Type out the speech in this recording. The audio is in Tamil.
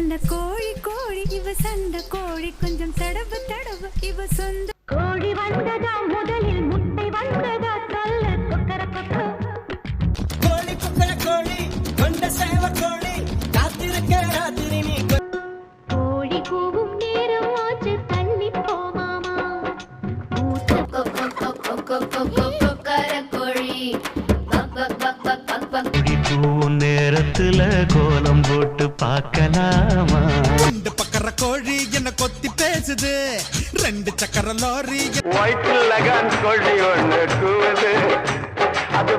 அந்த கோழி கோழி இவ சண்ட கோழி கொஞ்சம் தடவு தடவு இவ சொந்த கோழி வந்ததா முதலில் முட்டை வந்ததா சொல்ல கொக்கர கொக்கோ கோழி குக்கர கோழி கொண்ட சேவ கோழி காத்திருக்க ராத்திரி நீ கோழி கூவும் நேரம் ஆச்சு தள்ளி போ மாமா கொக்கர கோழி நேரத்துல கோலம் போட்டு பார்க்கலாமா? ரெண்டு பக்கற கோழி என்ன கொத்தி பேசுது, ரெண்டு சக்கர லாரி கோழி ஒன்று கூவுது அது